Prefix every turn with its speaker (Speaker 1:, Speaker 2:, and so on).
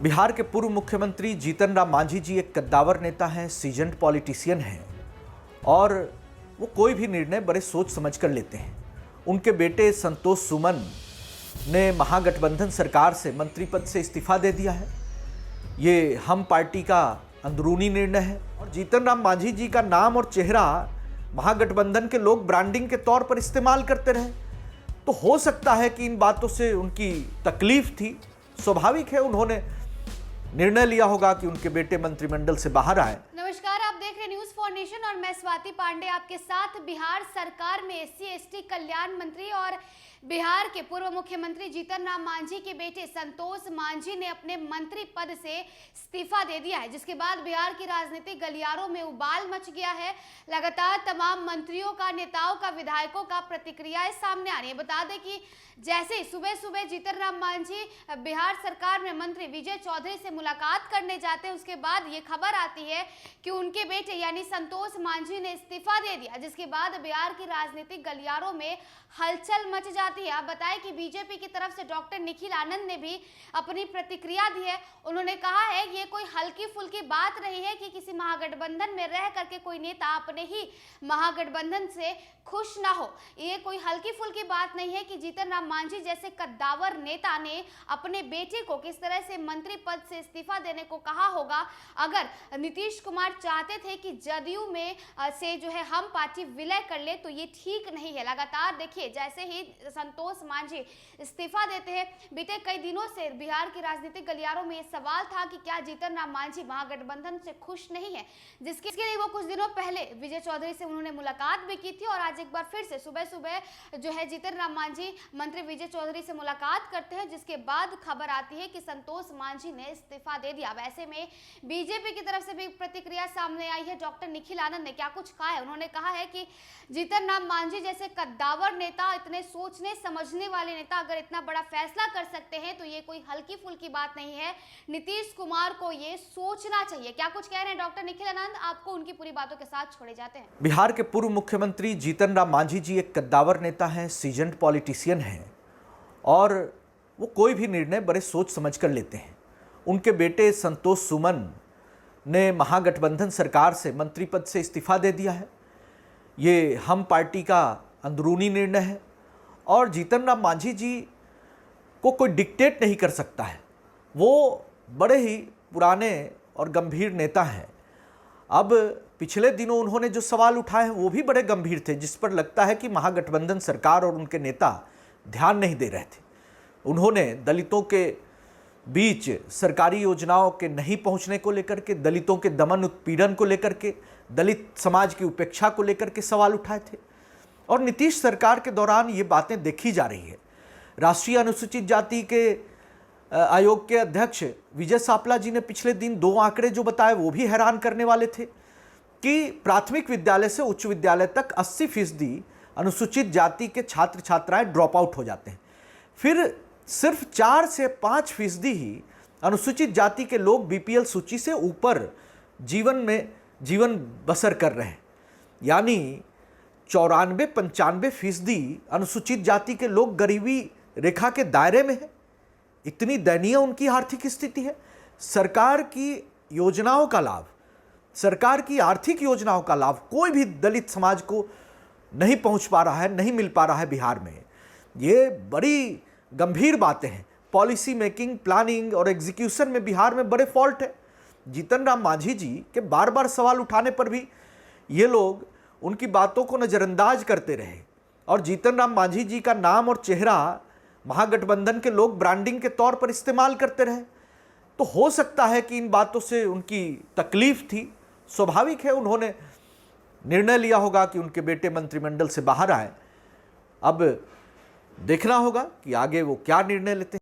Speaker 1: बिहार के पूर्व मुख्यमंत्री जीतन राम मांझी जी एक कद्दावर नेता हैं, सीजन्ड पॉलिटिशियन हैं और वो कोई भी निर्णय बड़े सोच समझ कर लेते हैं। उनके बेटे संतोष सुमन ने महागठबंधन सरकार से मंत्री पद से इस्तीफा दे दिया है। ये हम पार्टी का अंदरूनी निर्णय है और जीतन राम मांझी जी का नाम और चेहरा महागठबंधन के लोग ब्रांडिंग के तौर पर इस्तेमाल करते रहे, तो हो सकता है कि इन बातों से उनकी तकलीफ थी। स्वाभाविक है, उन्होंने निर्णय लिया होगा कि उनके बेटे मंत्रिमंडल से बाहर आए।
Speaker 2: नमस्कार, आप देख रहे न्यूज फॉर नेशन और मैं स्वाति पांडे आपके साथ। बिहार सरकार में SC/ST कल्याण मंत्री और बिहार के पूर्व मुख्यमंत्री जीतन राम मांझी के बेटे संतोष मांझी ने अपने मंत्री पद से इस्तीफा दे दिया है, जिसके बाद बिहार की राजनीतिक गलियारों में उबाल मच गया है। लगातार तमाम मंत्रियों का, नेताओं का, विधायकों का प्रतिक्रियाएं सामने आ रही है। बता दें कि जैसे ही सुबह सुबह जीतन राम मांझी बिहार सरकार में मंत्री विजय चौधरी से मुलाकात करने जाते हैं, उसके बाद ये खबर आती है कि उनके बेटे यानी संतोष मांझी ने इस्तीफा दे दिया, जिसके बाद बिहार की राजनीतिक गलियारों में हलचल मच जाती है। आप बताएं कि बीजेपी की तरफ से डॉक्टर निखिल आनंद ने भी अपनी प्रतिक्रिया दी है। उन्होंने कहा है कि ये कोई हल्की फुल्की बात नहीं है कि किसी महागठबंधन में रह करके कोई नेता अपने ही महागठबंधन से खुश ना हो। ये कोई हल्की फुल्की बात नहीं है कि जीतन राम मांझी जैसे कद्दावर नेता ने अपने बेटे को किस तरह से मंत्री पद से इस्तीफा देने को कहा होगा। अगर नीतीश कुमार चाहते थे कि जदयू में से जो है हम पार्टी विलय कर ले, तो ये ठीक नहीं है। लगातार देखिए, जैसे ही संतोष मांझी इस्तीफा देते हैं, बीते कई दिनों से बिहार की राजनीतिक गलियारों में ये सवाल था कि क्या जीतन राम मांझी महागठबंधन से खुश नहीं है, जिसके लिए वो कुछ दिनों पहले विजय चौधरी से उन्होंने मुलाकात भी की थी। और आज एक बार फिर से सुबह सुबह जो है जीतन राम मांझी मंत्री विजय चौधरी से मुलाकात करते हैं, जिसके बाद खबर आती है कि संतोष मांझी ने इस्तीफा दे दिया। वैसे में बीजेपी की तरफ से भी प्रतिक्रिया सामने आई है। डॉक्टर निखिल आनंद ने क्या कुछ कहा है, उन्होंने कहा है कि जीतन राम मांझी जैसे कद्दावर नेता, इतने सोचने समझने वाले नेता अगर इतना बड़ा फैसला कर सकते हैं, तो ये कोई हल्की फुल्की बात नहीं है। नीतीश कुमार को ये सोचना चाहिए। क्या कुछ कह रहे हैं डॉक्टर निखिल आनंद, आपको उनकी पूरी बातों के साथ छोड़े जाते हैं।
Speaker 1: बिहार के पूर्व मुख्यमंत्री जीतन राम मांझी जी एक कद्दावर नेता हैं, सीजन्ड पॉलिटिशियन हैं और वो कोई भी निर्णय बड़े सोच समझ कर लेते हैं। उनके बेटे संतोष सुमन ने महागठबंधन सरकार से मंत्री पद से इस्तीफा दे दिया है। ये हम पार्टी का अंदरूनी निर्णय है और जीतन राम मांझी जी को कोई डिक्टेट नहीं कर सकता है। वो बड़े ही पुराने और गंभीर नेता हैं। अब पिछले दिनों उन्होंने जो सवाल उठाए हैं वो भी बड़े गंभीर थे, जिस पर लगता है कि महागठबंधन सरकार और उनके नेता ध्यान नहीं दे रहे थे। उन्होंने दलितों के बीच सरकारी योजनाओं के नहीं पहुंचने को लेकर के, दलितों के दमन उत्पीड़न को लेकर के, दलित समाज की उपेक्षा को लेकर के सवाल उठाए थे और नीतीश सरकार के दौरान ये बातें देखी जा रही है। राष्ट्रीय अनुसूचित जाति के आयोग के अध्यक्ष विजय सापला जी ने पिछले दिन 2 आंकड़े जो बताए वो भी हैरान करने वाले थे कि प्राथमिक विद्यालय से उच्च विद्यालय तक 80% अनुसूचित जाति के छात्र छात्राएं ड्रॉप आउट हो जाते हैं। फिर सिर्फ 4 से 5% ही अनुसूचित जाति के लोग BPL सूची से ऊपर जीवन बसर कर रहे हैं, यानी 94-95% अनुसूचित जाति के लोग गरीबी रेखा के दायरे में है। इतनी दयनीय उनकी आर्थिक स्थिति है। सरकार की योजनाओं का लाभ, सरकार की आर्थिक योजनाओं का लाभ कोई भी दलित समाज को नहीं पहुंच पा रहा है, नहीं मिल पा रहा है बिहार में। ये बड़ी गंभीर बातें हैं। पॉलिसी मेकिंग, प्लानिंग और एग्जीक्यूशन में बिहार में बड़े फॉल्ट है। जीतन राम मांझी जी के बार बार सवाल उठाने पर भी ये लोग उनकी बातों को नज़रअंदाज करते रहे और जीतन राम मांझी जी का नाम और चेहरा महागठबंधन के लोग ब्रांडिंग के तौर पर इस्तेमाल करते रहे, तो हो सकता है कि इन बातों से उनकी तकलीफ थी। स्वाभाविक है, उन्होंने निर्णय लिया होगा कि उनके बेटे मंत्रिमंडल से बाहर आए। अब देखना होगा कि आगे वो क्या निर्णय लेते हैं।